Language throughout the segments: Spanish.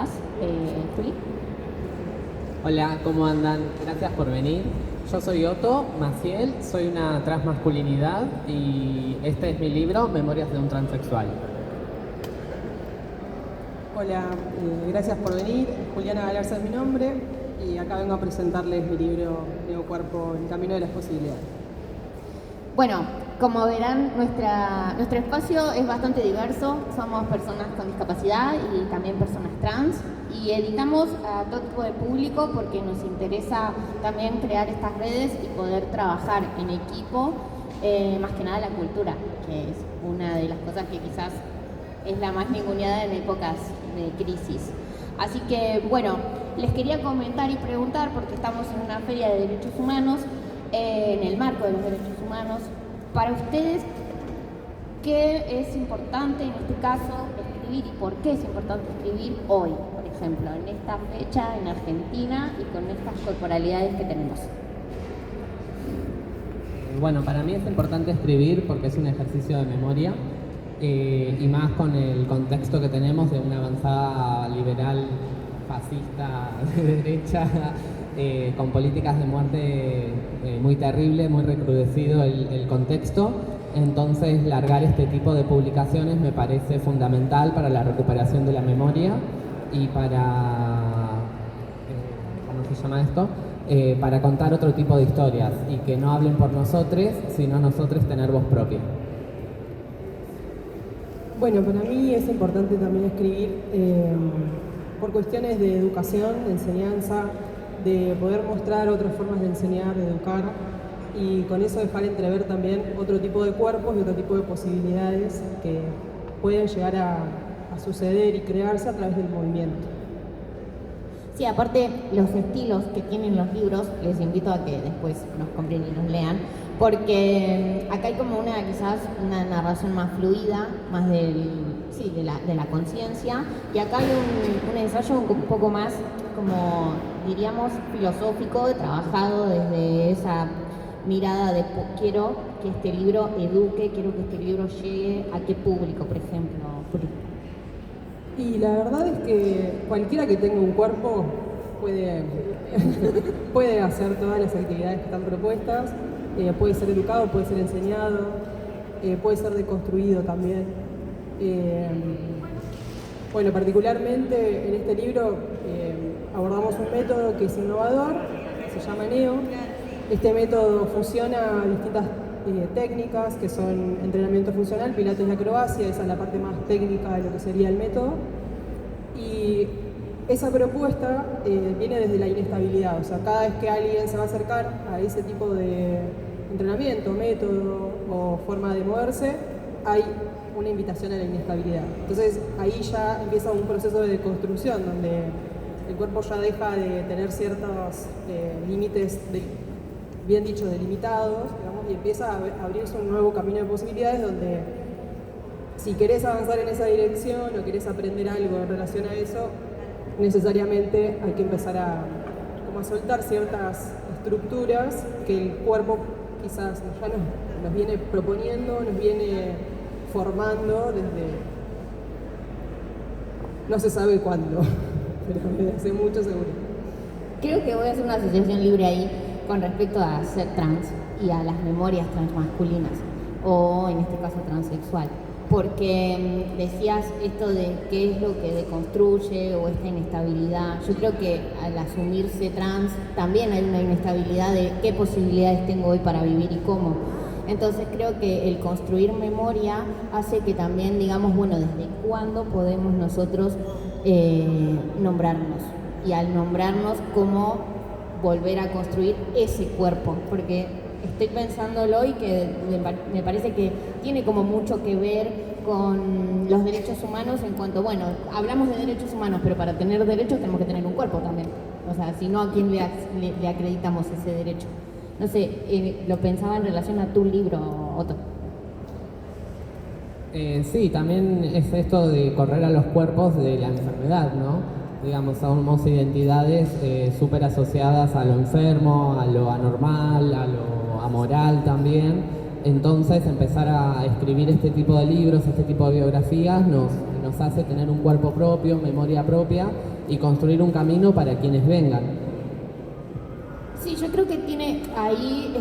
presentas, Juli. Hola, ¿cómo andan? Gracias por venir. Yo soy Otto Maciel, soy una transmasculinidad y este es mi libro, Memorias de un transexual. Hola, gracias por venir. Juliana Galarza es mi nombre y acá vengo a presentarles mi libro Nuevo Cuerpo, El Camino de las Posibilidades. Bueno, como verán, nuestro espacio es bastante diverso. Somos personas con discapacidad y también personas trans y editamos a todo tipo de público porque nos interesa también crear estas redes y poder trabajar en equipo, más que nada la cultura, que es una de las cosas que quizás es la más ninguneada en épocas de crisis. Así que, bueno, les quería comentar y preguntar, porque estamos en una feria de derechos humanos, en el marco de los derechos humanos, para ustedes, ¿qué es importante en este caso escribir y por qué es importante escribir hoy, por ejemplo, en esta fecha en Argentina y con estas corporalidades que tenemos? Bueno, para mí es importante escribir porque es un ejercicio de memoria y más con el contexto que tenemos de una avanzada liberal fascista de derecha con políticas de muerte muy terrible, muy recrudecido el contexto. Entonces, largar este tipo de publicaciones me parece fundamental para la recuperación de la memoria y para, ¿cómo se llama esto? Para contar otro tipo de historias y que no hablen por nosotros, sino nosotros tener voz propia. Bueno, para mí es importante también escribir por cuestiones de educación, de enseñanza, de poder mostrar otras formas de enseñar, de educar y con eso dejar entrever también otro tipo de cuerpos y otro tipo de posibilidades que pueden llegar a suceder y crearse a través del movimiento. Sí, aparte los estilos que tienen los libros, les invito a que después nos compren y nos lean, porque acá hay como quizás una narración más fluida, más de la conciencia, y acá hay un ensayo un poco más, como diríamos, filosófico, trabajado desde esa mirada de quiero que este libro eduque, quiero que este libro llegue a qué público, por ejemplo. Y la verdad es que cualquiera que tenga un cuerpo puede hacer todas las actividades que están propuestas, puede ser educado, puede ser enseñado, puede ser deconstruido también. Bueno, particularmente en este libro abordamos un método que es innovador, se llama NEO. Este método fusiona distintas técnicas que son entrenamiento funcional, pilates y acrobacia, esa es la parte más técnica de lo que sería el método. Y esa propuesta viene desde la inestabilidad, o sea, cada vez que alguien se va a acercar a ese tipo de entrenamiento, método o forma de moverse, hay una invitación a la inestabilidad. Entonces ahí ya empieza un proceso de deconstrucción donde el cuerpo ya deja de tener ciertos límites, bien dicho, delimitados, digamos, y empieza a abrirse un nuevo camino de posibilidades donde si querés avanzar en esa dirección o querés aprender algo en relación a eso, necesariamente hay que empezar a soltar ciertas estructuras que el cuerpo quizás ya nos viene proponiendo, nos viene formando desde no se sabe cuándo, pero desde hace mucho seguro. Creo que voy a hacer una asociación libre ahí con respecto a ser trans y a las memorias transmasculinas o en este caso transexual, porque decías esto de qué es lo que deconstruye o esta inestabilidad. Yo creo que al asumirse trans también hay una inestabilidad de qué posibilidades tengo hoy para vivir y cómo. Entonces creo que el construir memoria hace que también digamos, bueno, ¿desde cuándo podemos nosotros nombrarnos? Y al nombrarnos, ¿cómo volver a construir ese cuerpo? Porque estoy pensándolo y que me parece que tiene como mucho que ver con los derechos humanos en cuanto, bueno, hablamos de derechos humanos, pero para tener derechos tenemos que tener un cuerpo también. O sea, si no, ¿a quién le acreditamos ese derecho? No sé, lo pensaba en relación a tu libro, Otto. Sí, también es esto de correr a los cuerpos de la enfermedad, ¿no? Digamos, somos identidades súper asociadas a lo enfermo, a lo anormal, a lo amoral también. Entonces, empezar a escribir este tipo de libros, este tipo de biografías, nos hace tener un cuerpo propio, memoria propia y construir un camino para quienes vengan. Sí, yo creo que tiene ahí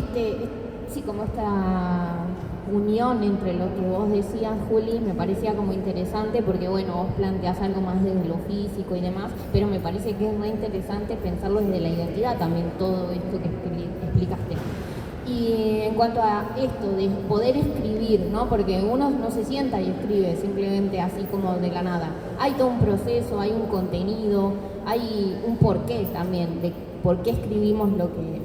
sí, como esta unión entre lo que vos decías, Juli, me parecía como interesante porque, bueno, vos planteás algo más desde lo físico y demás, pero me parece que es muy interesante pensarlo desde la identidad también, todo esto que explicaste. Y en cuanto a esto de poder escribir, ¿no? Porque uno no se sienta y escribe simplemente así como de la nada. Hay todo un proceso, hay un contenido, hay un porqué también de por qué escribimos lo que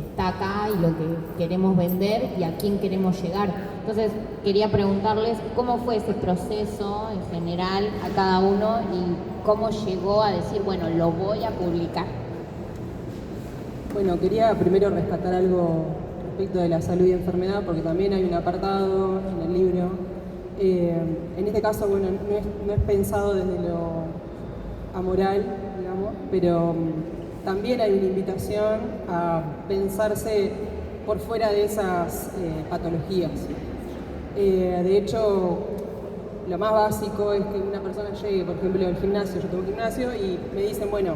está acá y lo que queremos vender y a quién queremos llegar. Entonces quería preguntarles cómo fue ese proceso en general a cada uno y cómo llegó a decir, bueno, lo voy a publicar. Bueno, quería primero rescatar algo respecto de la salud y enfermedad, porque también hay un apartado en el libro. En este caso, bueno, no es pensado desde lo amoral, digamos, pero también hay una invitación a pensarse por fuera de esas patologías. De hecho, lo más básico es que una persona llegue, por ejemplo, al gimnasio, yo tengo un gimnasio y me dicen, bueno,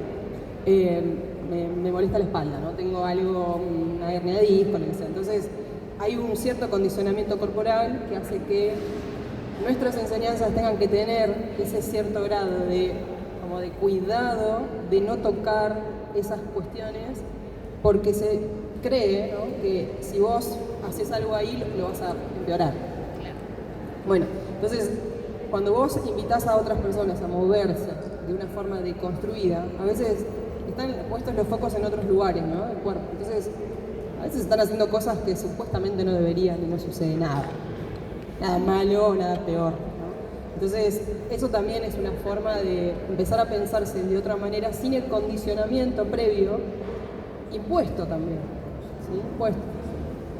me molesta la espalda, ¿no? Tengo algo, una hernia de disco, lo que sea. Entonces, hay un cierto condicionamiento corporal que hace que nuestras enseñanzas tengan que tener ese cierto grado de cuidado, de no tocar esas cuestiones, porque se cree, ¿no?, que si vos haces algo ahí, lo vas a empeorar. Bueno, entonces, cuando vos invitás a otras personas a moverse de una forma deconstruida, a veces están puestos los focos en otros lugares, ¿no?, del cuerpo. Entonces, a veces están haciendo cosas que supuestamente no deberían y no sucede nada. Nada malo o nada peor, ¿no? Entonces, eso también es una forma de empezar a pensarse de otra manera sin el condicionamiento previo impuesto también, ¿sí? Impuesto.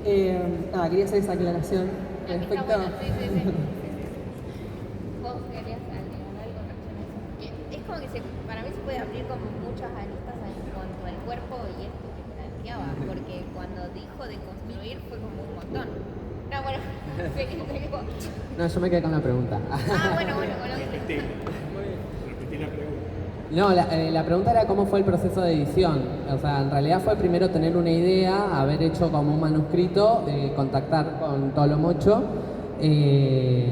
Quería hacer esa aclaración respecto a... ¿Vos querías agregar algo en eso? Es como que para mí se puede abrir como muchas aristas en cuanto al cuerpo y esto que planteaba, porque cuando dijo de construir fue como un montón. No, bueno, No, yo me quedé con la pregunta. Bueno, Repetí la pregunta. No, la pregunta era cómo fue el proceso de edición. O sea, en realidad fue primero tener una idea, haber hecho como un manuscrito, contactar con Tolo Mocho y,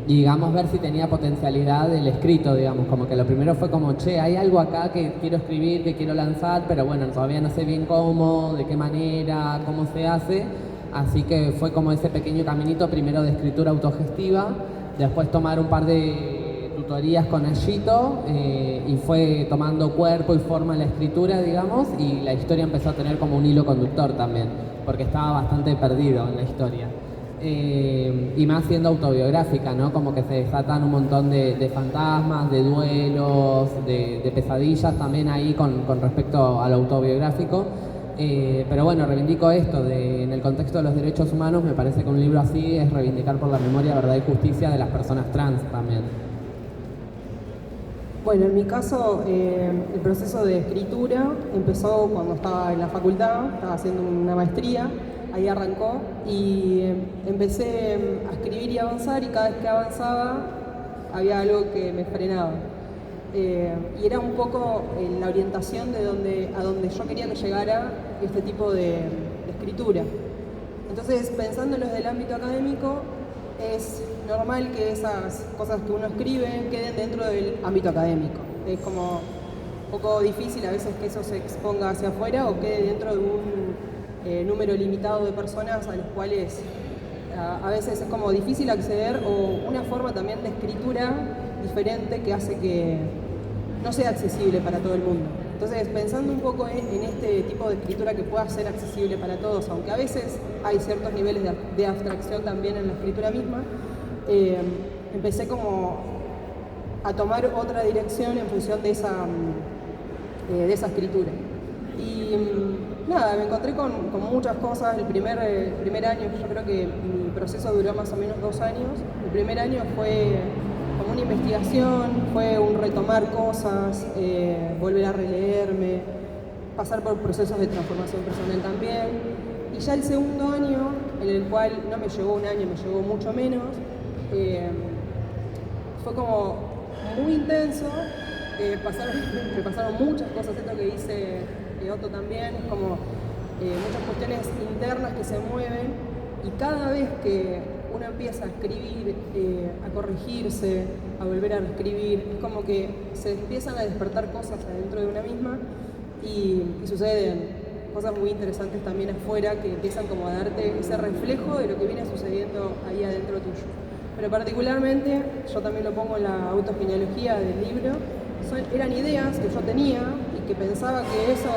digamos, ver si tenía potencialidad el escrito, digamos. Como que lo primero fue como, che, hay algo acá que quiero escribir, que quiero lanzar, pero bueno, todavía no sé bien cómo, de qué manera, cómo se hace. Así que fue como ese pequeño caminito, primero de escritura autogestiva, después tomar un par de tutorías con Ayito y fue tomando cuerpo y forma la escritura, digamos, y la historia empezó a tener como un hilo conductor también, porque estaba bastante perdido en la historia. Y más siendo autobiográfica, ¿no? Como que se desatan un montón de fantasmas, de duelos, de pesadillas también ahí con respecto al autobiográfico. Pero bueno, reivindico esto, en el contexto de los derechos humanos, me parece que un libro así es reivindicar por la memoria, verdad y justicia de las personas trans también. Bueno, en mi caso, el proceso de escritura empezó cuando estaba en la facultad, estaba haciendo una maestría, ahí arrancó, y empecé a escribir y avanzar, y cada vez que avanzaba había algo que me frenaba. Y era un poco la orientación a donde yo quería que llegara este tipo de escritura. Entonces, pensándolos del ámbito académico, es normal que esas cosas que uno escribe queden dentro del ámbito académico. Es como un poco difícil a veces que eso se exponga hacia afuera o quede dentro de un número limitado de personas a los cuales a veces es como difícil acceder, o una forma también de escritura diferente que hace que no sea accesible para todo el mundo. Entonces, pensando un poco en este tipo de escritura que pueda ser accesible para todos, aunque a veces hay ciertos niveles de abstracción también en la escritura misma, empecé como a tomar otra dirección en función de esa escritura. Y nada, me encontré con muchas cosas. El primer año, yo creo que mi proceso duró más o menos 2 años. El primer año fue como una investigación, fue un retomar cosas, volver a releerme, pasar por procesos de transformación personal también. Y ya el segundo año, en el cual no me llevó un año, me llevó mucho menos, fue como muy intenso, me pasaron muchas cosas, esto que dice Otto también, es como muchas cuestiones internas que se mueven y cada vez que uno empieza a escribir, a corregirse, a volver a reescribir, es como que se empiezan a despertar cosas adentro de una misma y suceden cosas muy interesantes también afuera que empiezan como a darte ese reflejo de lo que viene sucediendo ahí adentro tuyo. Pero particularmente, yo también lo pongo en la autogenealogía del libro, eran ideas que yo tenía y que pensaba que eso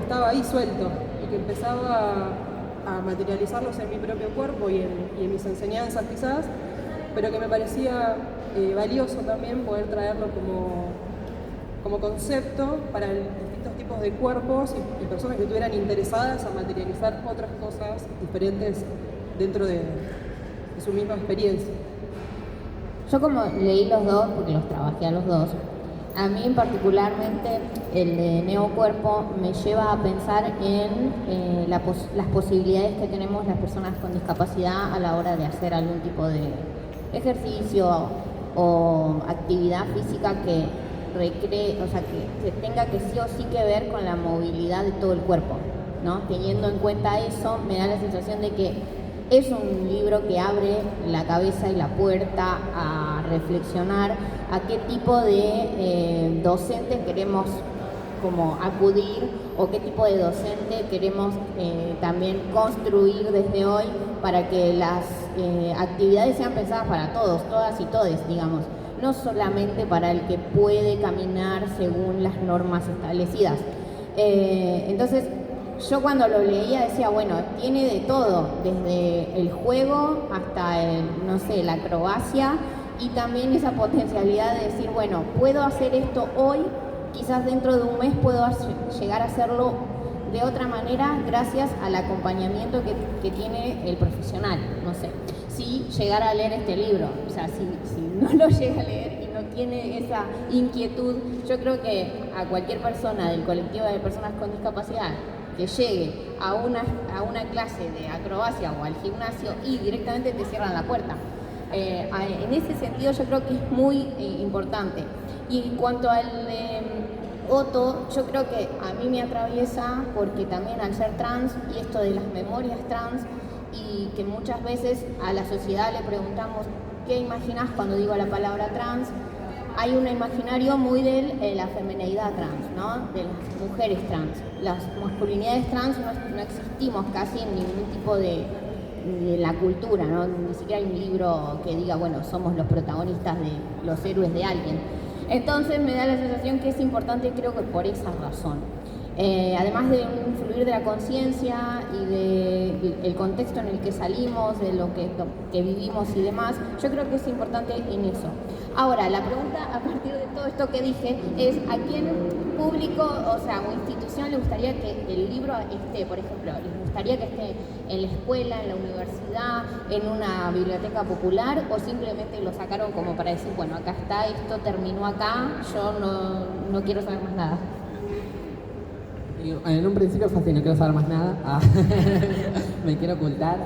estaba ahí suelto y que empezaba a materializarlos en mi propio cuerpo y en mis enseñanzas quizás, pero que me parecía valioso también poder traerlo como concepto para distintos tipos de cuerpos y personas que estuvieran interesadas a materializar otras cosas diferentes dentro de su misma experiencia. Yo como leí los dos, porque los trabajé a los dos, a mí particularmente el de Neocuerpo me lleva a pensar en las posibilidades que tenemos las personas con discapacidad a la hora de hacer algún tipo de ejercicio o actividad física que recree, o sea, que tenga que sí o sí que ver con la movilidad de todo el cuerpo, ¿no? Teniendo en cuenta eso, me da la sensación de que es un libro que abre la cabeza y la puerta a reflexionar a qué tipo de docente queremos como acudir o qué tipo de docente queremos también construir desde hoy para que las actividades sean pensadas para todos, todas y todes, digamos, no solamente para el que puede caminar según las normas establecidas. Entonces, yo cuando lo leía decía, bueno, tiene de todo, desde el juego hasta, no sé, la acrobacia y también esa potencialidad de decir, bueno, puedo hacer esto hoy, quizás dentro de un mes puedo llegar a hacerlo de otra manera gracias al acompañamiento que tiene el profesional, no sé. Si llegara a leer este libro, o sea, si no lo llega a leer y no tiene esa inquietud, yo creo que a cualquier persona del colectivo de personas con discapacidad que llegue a una clase de acrobacia o al gimnasio y directamente te cierran la puerta. En ese sentido yo creo que es muy importante. Y en cuanto al Otto, yo creo que a mí me atraviesa porque también al ser trans y esto de las memorias trans y que muchas veces a la sociedad le preguntamos ¿qué imaginás cuando digo la palabra trans? Hay un imaginario muy de la femineidad trans, ¿no? De las mujeres trans. Las masculinidades trans no existimos casi en ningún tipo de la cultura, ¿no? Ni siquiera hay un libro que diga, bueno, somos los protagonistas de los héroes de alguien. Entonces me da la sensación que es importante, creo que por esa razón. Además de un fluir de la conciencia y del contexto en el que salimos, de lo que vivimos y demás, yo creo que es importante en eso. Ahora, la pregunta a partir de todo esto que dije es ¿a quién público, o sea, o institución le gustaría que el libro esté, por ejemplo, les gustaría que esté en la escuela, en la universidad, en una biblioteca popular o simplemente lo sacaron como para decir, bueno, acá está, esto terminó acá, yo no quiero saber más nada? En un principio fue así, no quiero saber más nada, me quiero ocultar.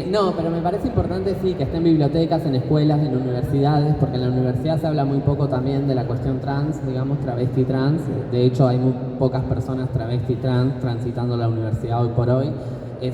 No, pero me parece importante sí que esté en bibliotecas, en escuelas, en universidades, porque en la universidad se habla muy poco también de la cuestión trans, digamos, travesti trans. De hecho, hay muy pocas personas travesti trans transitando la universidad hoy por hoy. Es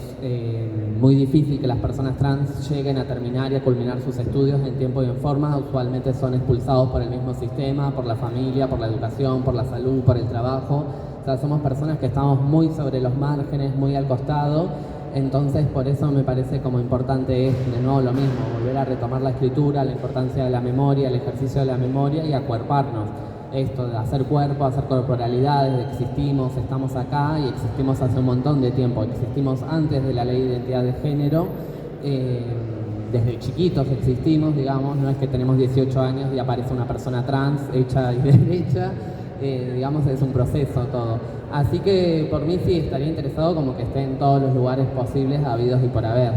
muy difícil que las personas trans lleguen a terminar y a culminar sus estudios en tiempo y en forma. Usualmente son expulsados por el mismo sistema, por la familia, por la educación, por la salud, por el trabajo. O sea, somos personas que estamos muy sobre los márgenes, muy al costado, entonces por eso me parece como importante es, de nuevo lo mismo, volver a retomar la escritura, la importancia de la memoria, el ejercicio de la memoria y acuerparnos. Esto de hacer cuerpo, hacer corporalidades, existimos, estamos acá y existimos hace un montón de tiempo, existimos antes de la ley de identidad de género, desde chiquitos existimos, digamos, no es que tenemos 18 años y aparece una persona trans hecha y derecha. Digamos, es un proceso todo. Así que por mí sí estaría interesado como que esté en todos los lugares posibles, habidos y por haber.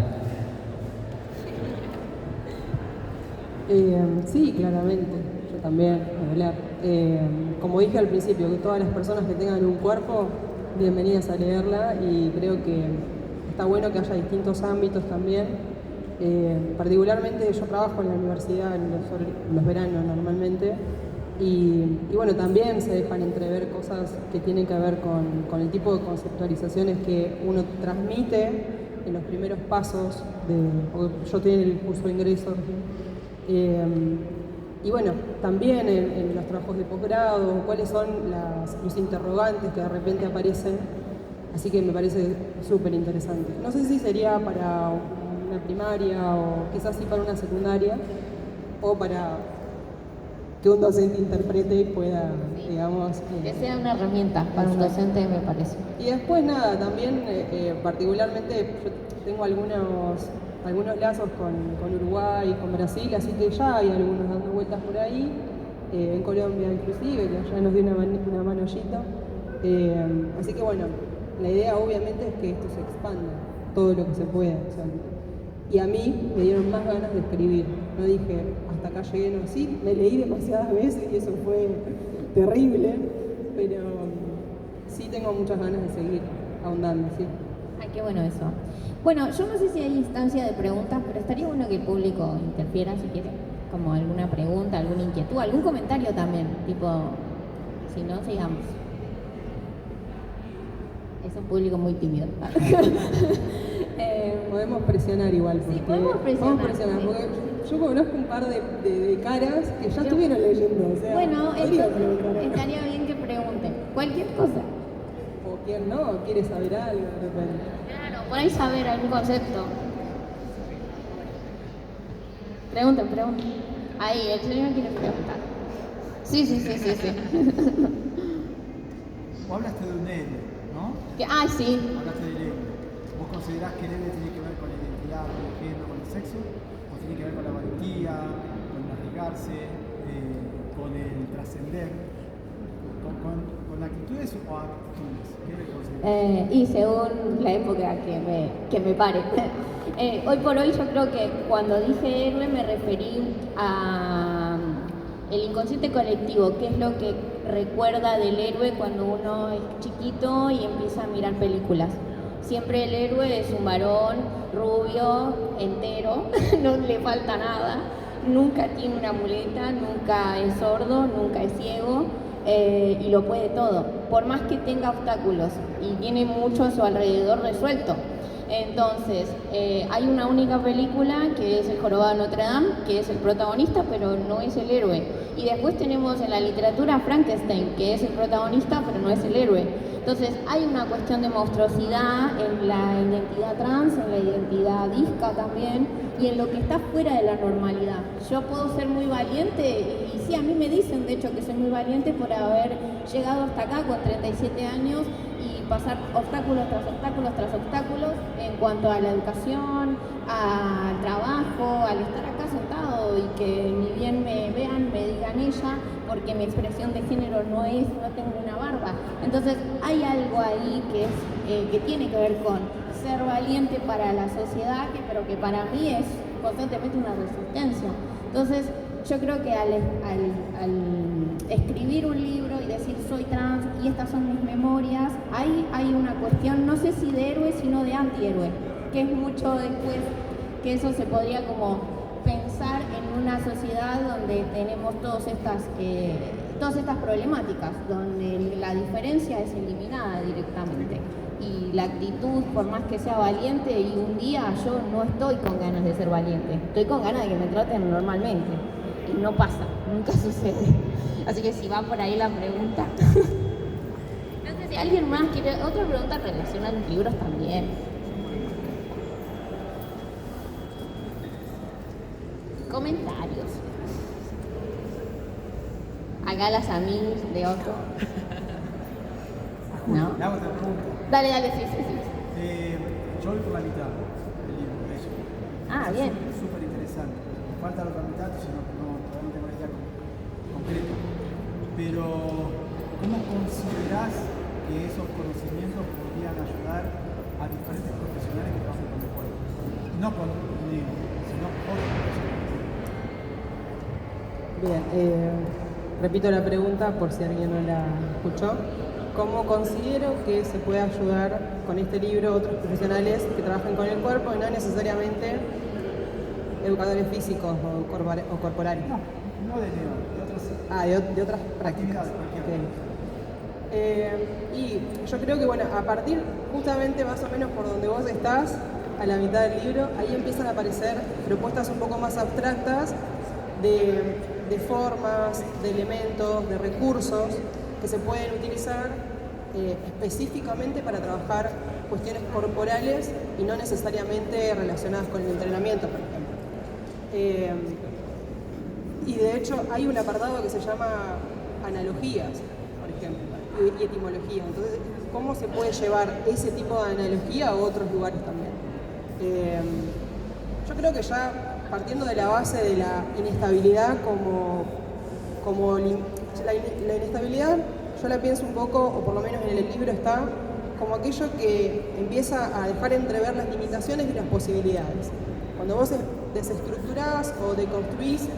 Sí, claramente. Yo también, hablar. Como dije al principio, que todas las personas que tengan un cuerpo, bienvenidas a leerla y creo que está bueno que haya distintos ámbitos también. Particularmente yo trabajo en la universidad en los veranos normalmente. Y bueno, también se dejan entrever cosas que tienen que ver con el tipo de conceptualizaciones que uno transmite en los primeros pasos porque yo estoy en el curso de ingreso. Y bueno, también en los trabajos de posgrado, cuáles son los interrogantes que de repente aparecen. Así que me parece súper interesante. No sé si sería para una primaria o quizás sí para una secundaria o para que un docente interprete y pueda, digamos... que sea una herramienta para un docente, me parece. Y después nada, también particularmente yo tengo algunos lazos con Uruguay y con Brasil, así que ya hay algunos dando vueltas por ahí, en Colombia inclusive, que ya nos dio una mano Gito. Así que bueno, la idea obviamente es que esto se expanda todo lo que se pueda. O sea, y a mí me dieron más ganas de escribir. No dije, hasta acá llegué, no, sí, me leí demasiadas veces y eso fue terrible, pero sí tengo muchas ganas de seguir ahondando, sí. Ay, qué bueno eso. Bueno, yo no sé si hay instancia de preguntas, pero estaría bueno que el público interfiera si quiere, como alguna pregunta, alguna inquietud, algún comentario también, tipo, si no, sigamos. Es un público muy tímido. Podemos presionar igual. Sí, podemos presionar, sí. Porque yo conozco un par de caras que ya estuvieron leyendo. O sea, bueno, estaría bien que pregunten cualquier cosa. O quien no, quiere saber algo de repente. Claro, por ahí saber algún concepto. Pregunten. Ahí, el señor quiere preguntar. Sí. Vos hablaste de un héroe, ¿no? Sí. Hablaste del héroe. ¿Vos considerás que el héroe tiene que ver con la identidad, con el género, con el sexo? ¿O tiene que ver con la valentía, con el arriesgarse, con el trascender? ¿Con actitudes o actitudes? ¿Qué le considerás? Y según la época que me pare. Hoy por hoy yo creo que cuando dije héroe me referí a el inconsciente colectivo, que es lo que recuerda del héroe cuando uno es chiquito y empieza a mirar películas. Siempre el héroe es un varón rubio, entero, no le falta nada, nunca tiene una muleta, nunca es sordo, nunca es ciego. Y lo puede todo, por más que tenga obstáculos y tiene mucho a su alrededor resuelto. Entonces, hay una única película que es El Jorobado de Notre Dame, que es el protagonista, pero no es el héroe. Y después tenemos en la literatura a Frankenstein, que es el protagonista, pero no es el héroe. Entonces, hay una cuestión de monstruosidad en la identidad trans, en la identidad disca también, y en lo que está fuera de la normalidad. Yo puedo ser muy valiente, y sí, a mí me dicen de hecho que soy muy valiente por haber llegado hasta acá con 37 años y pasar obstáculos tras obstáculos tras obstáculos en cuanto a la educación, al trabajo, al estar acá sentado y que ni bien me vean, me digan ella, porque mi expresión de género no tengo una barba. Entonces hay algo ahí que tiene que ver con ser valiente para la sociedad, pero que para mí es constantemente una resistencia. Entonces yo creo que al escribir un libro y decir soy trans y estas son mis memorias, hay una cuestión, no sé si de héroe, sino de antihéroe, que es mucho después que eso se podría como pensar en una sociedad donde tenemos todas estas problemáticas, donde la diferencia es eliminada directamente. Y la actitud, por más que sea valiente, y un día yo no estoy con ganas de ser valiente, estoy con ganas de que me traten normalmente. Y no pasa, nunca sucede. Así que si va por ahí la pregunta. No sé si alguien más quiere otra pregunta relacionada a los libros también. Comentarios. Acá las amigas de otro. ¿No? Le hago otra pregunta. Dale, sí. Yo voy por la mitad del libro, de eso. Bien. Es súper interesante. Me falta la otra mitad, si no todavía no tengo la idea concreta. Pero, ¿cómo considerás que esos conocimientos podrían ayudar a diferentes profesionales que trabajan con el cuerpo? No con negro, sino con otros profesionales. Bien, repito la pregunta por si alguien no la escuchó. ¿Cómo considero que se puede ayudar con este libro a otros profesionales que trabajan con el cuerpo y no necesariamente educadores físicos o corporales? No de negro, de otros de otras prácticas. Y yo creo que, bueno, a partir justamente más o menos por donde vos estás, a la mitad del libro, ahí empiezan a aparecer propuestas un poco más abstractas de formas, de elementos, de recursos que se pueden utilizar específicamente para trabajar cuestiones corporales y no necesariamente relacionadas con el entrenamiento, por ejemplo. Y de hecho hay un apartado que se llama analogías, por ejemplo, y etimología. Entonces, ¿cómo se puede llevar ese tipo de analogía a otros lugares también? Yo creo que ya partiendo de la base de la inestabilidad la inestabilidad, yo la pienso un poco, o por lo menos en el libro está, como aquello que empieza a dejar entrever las limitaciones y las posibilidades. Cuando vos desestructurás o deconstruís,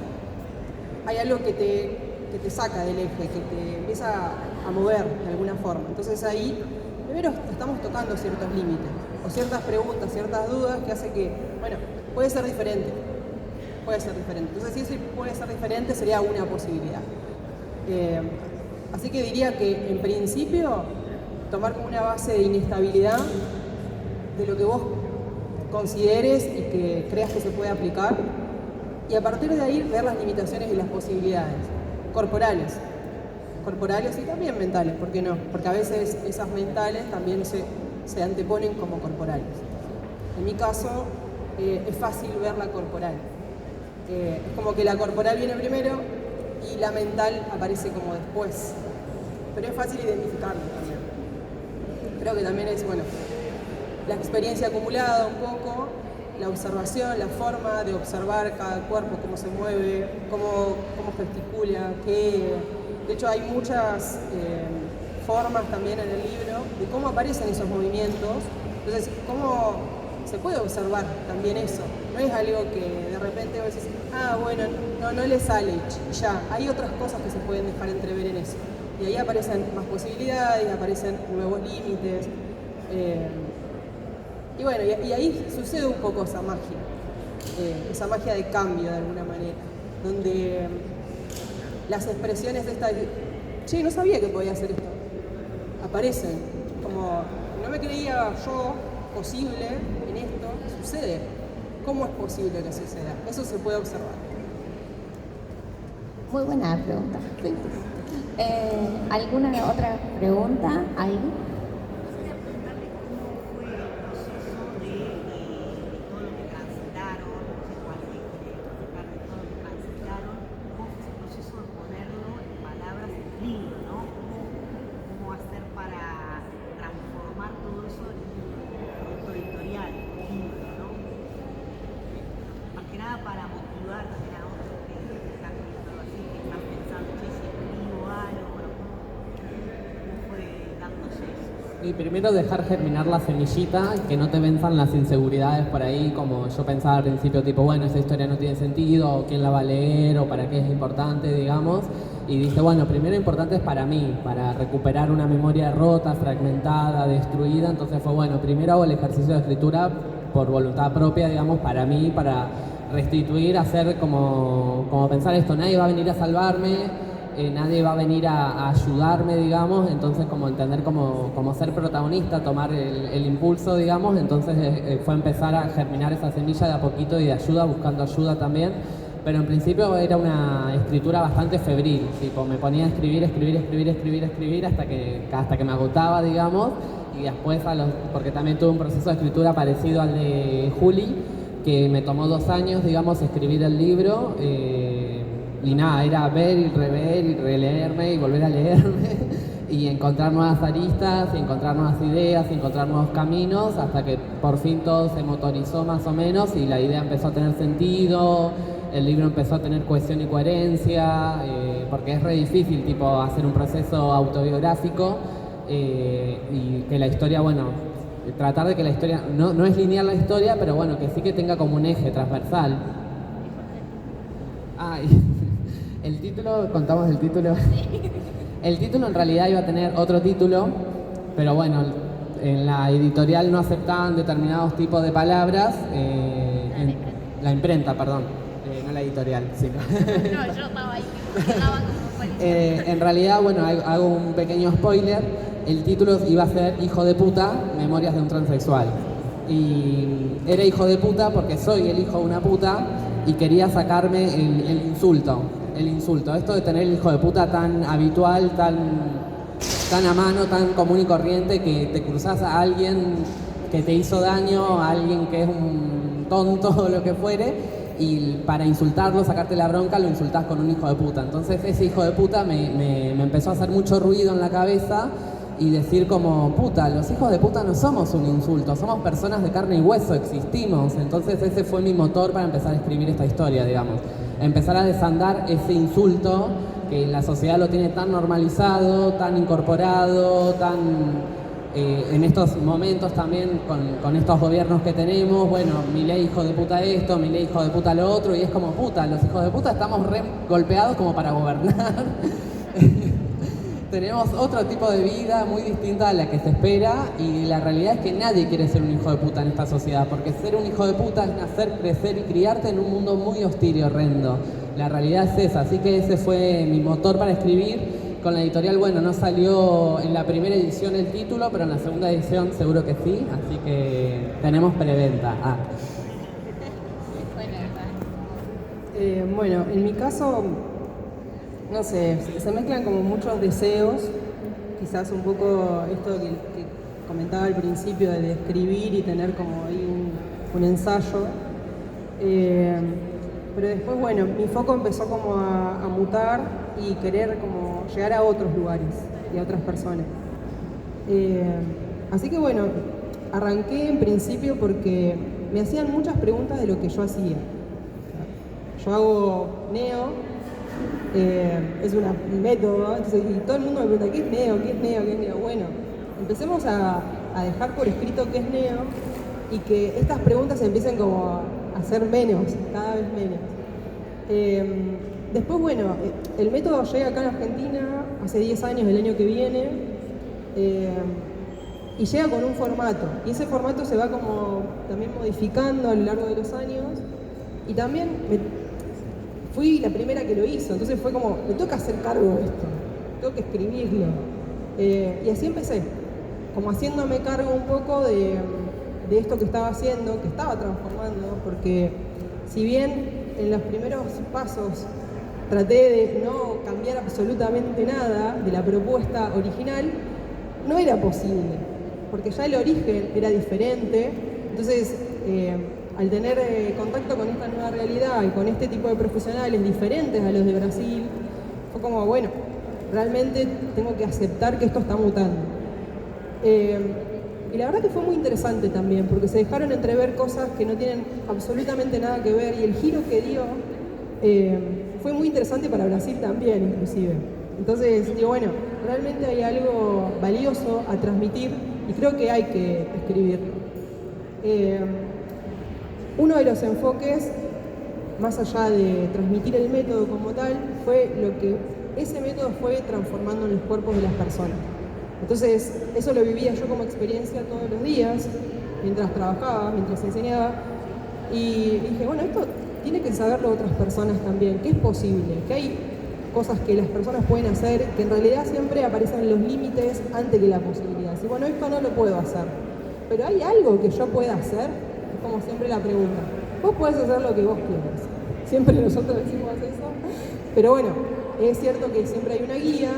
hay algo que te saca del eje, que te empieza a mover de alguna forma. Entonces ahí, primero estamos tocando ciertos límites, o ciertas preguntas, ciertas dudas que hace que, bueno, puede ser diferente. Entonces si eso puede ser diferente sería una posibilidad. Así que diría que en principio tomar como una base de inestabilidad de lo que vos consideres y que creas que se puede aplicar, y a partir de ahí ver las limitaciones y las posibilidades corporales y también mentales, ¿por qué no? Porque a veces esas mentales también se anteponen como corporales. En mi caso es fácil ver la corporal. Es como que la corporal viene primero y la mental aparece como después, pero es fácil identificarlo también. Creo que también es, bueno, la experiencia acumulada un poco, la observación, la forma de observar cada cuerpo, cómo se mueve, cómo gesticula, de hecho hay muchas formas también en el libro de cómo aparecen esos movimientos, entonces cómo se puede observar también eso, no es algo que de repente vos decís, bueno, no le sale y ya, hay otras cosas que se pueden dejar entrever en eso, y ahí aparecen más posibilidades, aparecen nuevos límites, y bueno, y ahí sucede un poco esa magia de cambio de alguna manera, donde las expresiones de esta, che, no sabía que podía hacer esto, aparecen, como no me creía yo posible en esto, sucede. ¿Cómo es posible que suceda? Eso se puede observar. Muy buena pregunta. Sí. ¿Alguna otra pregunta ahí? Y primero dejar germinar la semillita, que no te venzan las inseguridades por ahí, como yo pensaba al principio, tipo, bueno, esa historia no tiene sentido, o quién la va a leer, o para qué es importante, digamos. Y dije, bueno, primero importante es para mí, para recuperar una memoria rota, fragmentada, destruida. Entonces fue, bueno, primero hago el ejercicio de escritura por voluntad propia, digamos, para mí, para restituir, hacer como pensar esto, nadie va a venir a salvarme, nadie va a venir a ayudarme, digamos, entonces como entender como ser protagonista, tomar el impulso, digamos, entonces fue empezar a germinar esa semilla de a poquito y de ayuda, buscando ayuda también, pero en principio era una escritura bastante febril, tipo me ponía a escribir hasta que me agotaba, digamos, y después porque también tuve un proceso de escritura parecido al de Juli, que me tomó 2 años, digamos, escribir el libro, y nada, era ver y rever y releerme y volver a leerme y encontrar nuevas aristas, y encontrar nuevas ideas, y encontrar nuevos caminos, hasta que por fin todo se motorizó más o menos y la idea empezó a tener sentido, el libro empezó a tener cohesión y coherencia, porque es re difícil tipo hacer un proceso autobiográfico y que la historia, bueno, tratar de que la historia, no es lineal la historia, pero bueno, que sí que tenga como un eje transversal. El título, contamos el título. El título en realidad iba a tener otro título, pero bueno, en la editorial no aceptaban determinados tipos de palabras. La imprenta, perdón, no la editorial, sí. No, yo estaba ahí, quedaba como En realidad, bueno, hago un pequeño spoiler. El título iba a ser Hijo de puta, Memorias de un transexual. Y era hijo de puta porque soy el hijo de una puta y quería sacarme el insulto. El insulto. Esto de tener el hijo de puta tan habitual, tan a mano, tan común y corriente, que te cruzas a alguien que te hizo daño, a alguien que es un tonto o lo que fuere, y para insultarlo, sacarte la bronca, lo insultás con un hijo de puta. Entonces ese hijo de puta me empezó a hacer mucho ruido en la cabeza y decir como, puta, los hijos de puta no somos un insulto, somos personas de carne y hueso, existimos. Entonces ese fue mi motor para empezar a escribir esta historia, digamos. Empezar a desandar ese insulto que la sociedad lo tiene tan normalizado, tan incorporado, en estos momentos también con estos gobiernos que tenemos, bueno, Milei hijo de puta esto, Milei hijo de puta lo otro, y es como, puta, los hijos de puta estamos re golpeados como para gobernar. Tenemos otro tipo de vida muy distinta a la que se espera, y la realidad es que nadie quiere ser un hijo de puta en esta sociedad, porque ser un hijo de puta es nacer, crecer y criarte en un mundo muy hostil y horrendo. La realidad es esa, así que ese fue mi motor para escribir. Con la editorial, bueno, no salió en la primera edición el título, pero en la segunda edición seguro que sí, así que tenemos preventa. Bueno, en mi caso, no sé, se mezclan como muchos deseos, quizás un poco esto que comentaba al principio de escribir y tener como ahí un ensayo. Pero después, bueno, mi foco empezó como a mutar y querer como llegar a otros lugares y a otras personas. Así que bueno, arranqué en principio porque me hacían muchas preguntas de lo que yo hacía. Yo hago neo, es un método, entonces, y todo el mundo me pregunta, ¿qué es neo? ¿Qué es neo? ¿Qué es neo? Bueno, empecemos a dejar por escrito qué es neo y que estas preguntas empiecen como a ser menos, cada vez menos. Después, bueno, el método llega acá en Argentina hace 10 años, el año que viene, y llega con un formato. Y ese formato se va como también modificando a lo largo de los años. Y también fui la primera que lo hizo, entonces fue como, me toca hacer cargo de esto, tengo que escribirlo. Y así empecé, como haciéndome cargo un poco de esto que estaba haciendo, que estaba transformando, porque si bien en los primeros pasos traté de no cambiar absolutamente nada de la propuesta original, no era posible, porque ya el origen era diferente. Entonces, al tener contacto con esta nueva realidad y con este tipo de profesionales diferentes a los de Brasil, fue como, bueno, realmente tengo que aceptar que esto está mutando. Y la verdad que fue muy interesante también, porque se dejaron entrever cosas que no tienen absolutamente nada que ver, y el giro que dio fue muy interesante para Brasil también, inclusive. Entonces, digo, bueno, realmente hay algo valioso a transmitir y creo que hay que escribirlo. Uno de los enfoques, más allá de transmitir el método como tal, fue lo que ese método fue transformando en los cuerpos de las personas. Entonces, eso lo vivía yo como experiencia todos los días, mientras trabajaba, mientras enseñaba, y dije, bueno, esto tiene que saberlo otras personas también, que es posible, que hay cosas que las personas pueden hacer, que en realidad siempre aparecen los límites antes que la posibilidad. Y bueno, esto no lo puedo hacer, pero ¿hay algo que yo pueda hacer? Es como siempre la pregunta. Vos podés hacer lo que vos quieras. Siempre nosotros decimos eso, pero bueno, es cierto que siempre hay una guía,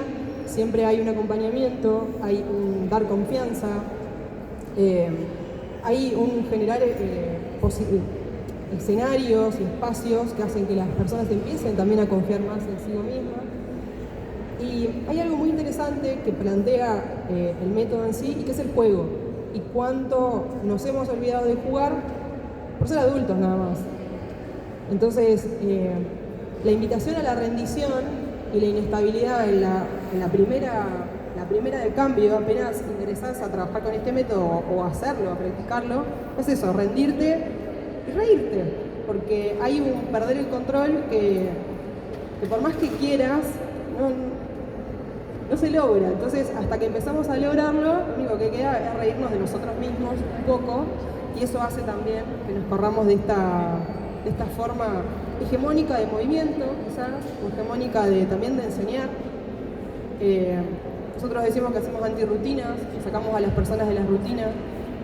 siempre hay un acompañamiento, hay un dar confianza, hay un generar escenarios y espacios que hacen que las personas empiecen también a confiar más en sí mismas. Y hay algo muy interesante que plantea el método en sí, y que es el juego. Y cuánto nos hemos olvidado de jugar por ser adultos nada más. Entonces, la invitación a la rendición y la inestabilidad en la primera de cambio, apenas ingresás a trabajar con este método o a hacerlo, a practicarlo, es eso, rendirte y reírte, porque hay un perder el control que por más que quieras, no se logra. Entonces, hasta que empezamos a lograrlo, lo único que queda es reírnos de nosotros mismos un poco, y eso hace también que nos corramos de esta forma hegemónica de movimiento, quizás, o hegemónica también de enseñar. Nosotros decimos que hacemos antirrutinas, que sacamos a las personas de las rutinas,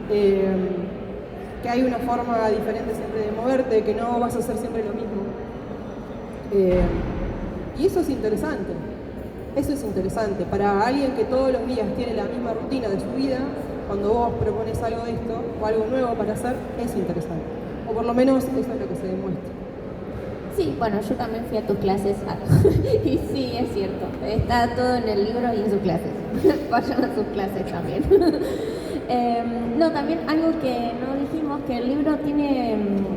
que hay una forma diferente siempre de moverte, que no vas a hacer siempre lo mismo. Y eso es interesante. Eso es interesante. Para alguien que todos los días tiene la misma rutina de su vida, cuando vos propones algo de esto o algo nuevo para hacer, es interesante. O por lo menos eso es lo que se demuestra. Sí, bueno, yo también fui a tus clases y sí, es cierto, está todo en el libro y en sus clases. Vayan a sus clases también. No, también algo que no dijimos, que el libro tiene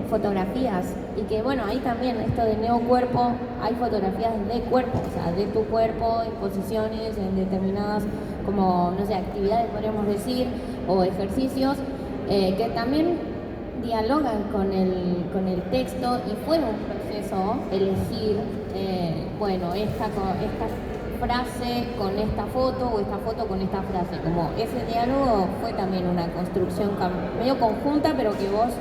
fotografías y que bueno, ahí también esto de neocuerpo, hay fotografías de cuerpo, o sea, de tu cuerpo en posiciones, en determinadas, como, no sé, actividades podríamos decir, o ejercicios, que también dialogan con el texto y fue un proceso elegir, bueno, esta frase con esta foto o esta foto con esta frase. Como ese diálogo fue también una construcción medio conjunta, pero que vos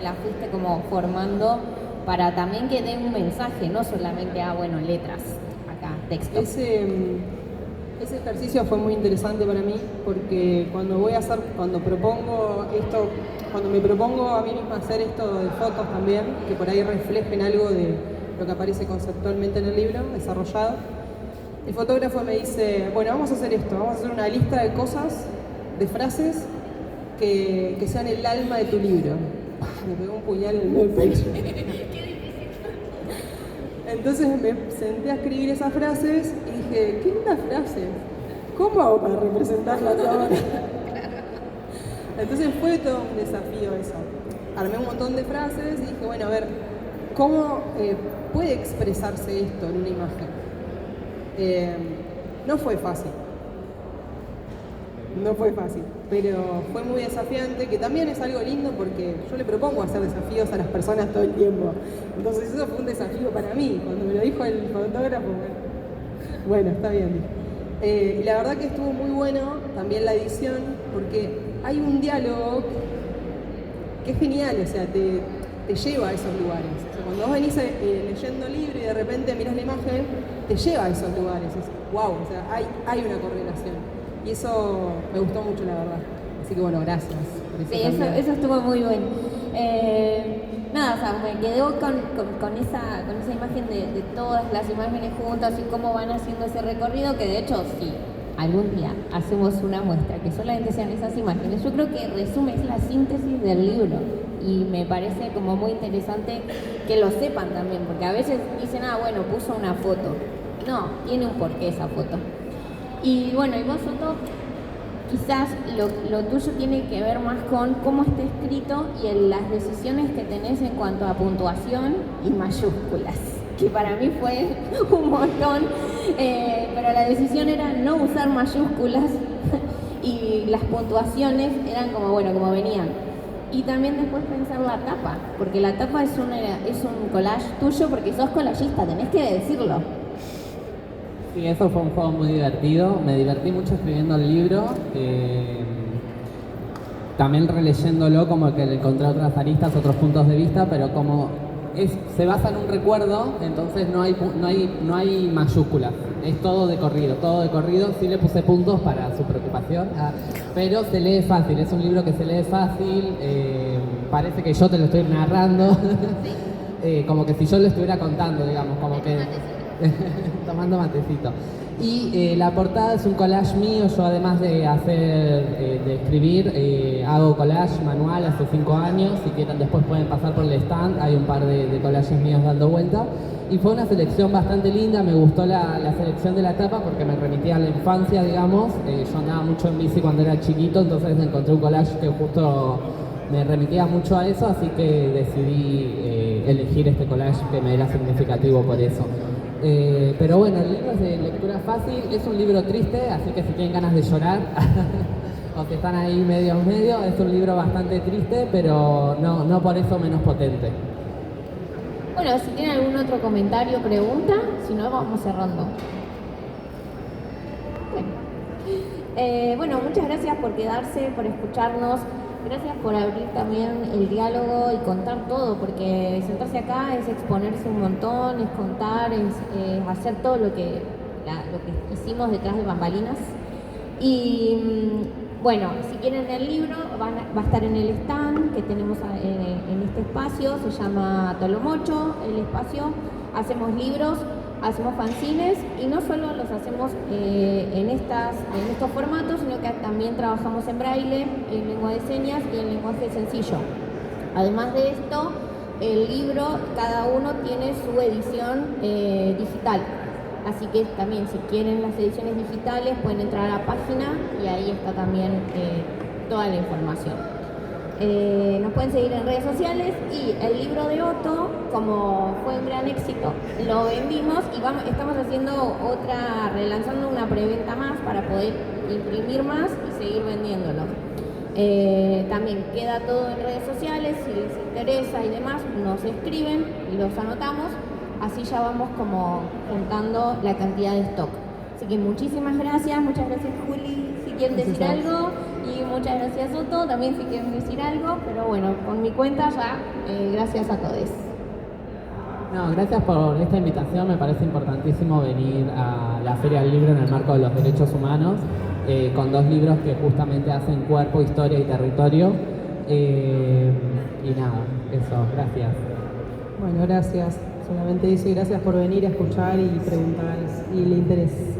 la fuiste como formando para también que dé un mensaje, no solamente bueno, letras, acá, texto. Ese ejercicio fue muy interesante para mí porque cuando me propongo a mí misma hacer esto de fotos también, que por ahí reflejen algo de lo que aparece conceptualmente en el libro, desarrollado, el fotógrafo me dice, bueno, vamos a hacer esto, vamos a hacer una lista de cosas, de frases que sean el alma de tu libro. Me pegó un puñal en el pecho. Entonces me senté a escribir esas frases y dije, qué lindas frases, ¿cómo hago para representarlas ahora? Entonces fue todo un desafío eso. Armé un montón de frases y dije, bueno, a ver, ¿cómo puede expresarse esto en una imagen? No fue fácil, pero fue muy desafiante, que también es algo lindo porque yo le propongo hacer desafíos a las personas todo el tiempo. Entonces eso fue un desafío para mí. Cuando me lo dijo el fotógrafo, bueno, está bien. Y la verdad que estuvo muy bueno también la edición, porque hay un diálogo que es genial, o sea, te lleva a esos lugares. O sea, cuando vos venís leyendo el libro y de repente mirás la imagen, te lleva a esos lugares. Es wow, o sea, hay una correlación. Y eso me gustó mucho, la verdad. Así que bueno, gracias por eso. Sí, eso estuvo muy bueno. Nada, o sea, me quedé con esa imagen de todas las imágenes juntas y cómo van haciendo ese recorrido, que de hecho, sí, algún día hacemos una muestra que solamente sean esas imágenes. Yo creo que resume, es la síntesis del libro y me parece como muy interesante que lo sepan también, porque a veces dicen, bueno, puso una foto. No, tiene un porqué esa foto. Y bueno, y vos, Soto, quizás lo tuyo tiene que ver más con cómo está escrito y en las decisiones que tenés en cuanto a puntuación y mayúsculas, que para mí fue un montón, pero la decisión era no usar mayúsculas y las puntuaciones eran como venían. Y también después pensar la tapa, porque la tapa es un collage tuyo porque sos collagista, tenés que decirlo. Sí, eso fue un juego muy divertido. Me divertí mucho escribiendo el libro. También releyéndolo, como que le encontré otras aristas, otros puntos de vista, pero como se basa en un recuerdo, entonces no hay mayúsculas. Es todo de corrido. Sí le puse puntos para su preocupación, pero se lee fácil. Es un libro que se lee fácil. Parece que yo te lo estoy narrando. Como que si yo lo estuviera contando, digamos, como que tomando matecito. Y la portada es un collage mío. Yo, además de escribir, hago collage manual hace 5 años. Si quieren, después pueden pasar por el stand, hay un par de collages míos dando vuelta. Y fue una selección bastante linda. Me gustó la selección de la tapa porque me remitía a la infancia, digamos. Yo andaba mucho en bici cuando era chiquito, entonces encontré un collage que justo me remitía mucho a eso, así que decidí elegir este collage que me era significativo por eso. Pero bueno, el libro es de lectura fácil, es un libro triste, así que si tienen ganas de llorar o que están ahí medio, es un libro bastante triste, pero no por eso menos potente. Bueno, si tienen algún otro comentario, pregunta, si no, vamos cerrando. Bueno, muchas gracias por quedarse, por escucharnos. gracias por abrir también el diálogo y contar todo, porque sentarse acá es exponerse un montón, es contar, es hacer todo lo que hicimos detrás de bambalinas. Y bueno, si quieren el libro, va a estar en el stand que tenemos en este espacio, se llama Tolomocho, el espacio. Hacemos libros, hacemos fanzines y no solo los hacemos en estos formatos, sino que también trabajamos en braille, en lengua de señas y en lenguaje sencillo. Además de esto, el libro, cada uno tiene su edición digital. Así que también si quieren las ediciones digitales pueden entrar a la página y ahí está también toda la información. Nos pueden seguir en redes sociales y el libro de Otto, como fue un gran éxito, lo vendimos y estamos haciendo relanzando una preventa más para poder imprimir más y seguir vendiéndolo. También queda todo en redes sociales, si les interesa y demás, nos escriben y los anotamos. Así ya vamos como juntando la cantidad de stock. Así que muchísimas gracias Juli, si quieren decir algo, y muchas gracias Otto, también si quieren decir algo, pero bueno, con mi cuenta ya, gracias a todos. No, gracias por esta invitación, me parece importantísimo venir a la Feria del Libro en el marco de los derechos humanos, con dos libros que justamente hacen cuerpo, historia y territorio. Y nada, eso, gracias. Bueno, gracias. Solamente eso y gracias por venir a escuchar y preguntar y el interés.